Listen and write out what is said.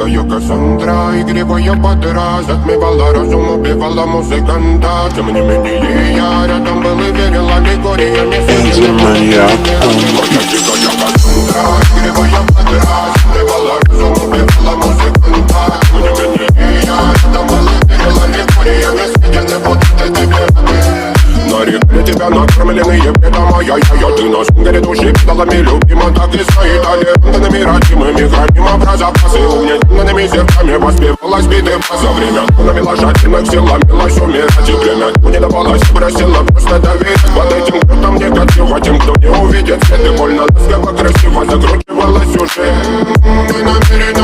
дикая Кассандра, игривая подра, затмевала разум, убивала музыканта. Тем не менее я рядом был и верил, аллегория не сидела. Моя дикая Кассандра, игривая подра, затмевала разум, убивала музыканта. Тем не менее я рядом был и верил, аллегория не сидела. Вот это тебе. Нарекли тебя накормленные бредом, ай-яй-яй. Ты на шунгере души педалами любима, так и стоит талентами, родимыми, храним запасы угнетенными сердцами воспевалась биты за время. Навела жадных сил, ломилась умирать, и время не давалось, просила просто доверять. Под этим кто-то мне негатива, тем, кто не увидит свет, и больно ласково, красиво закручивалась уже. Мы намерены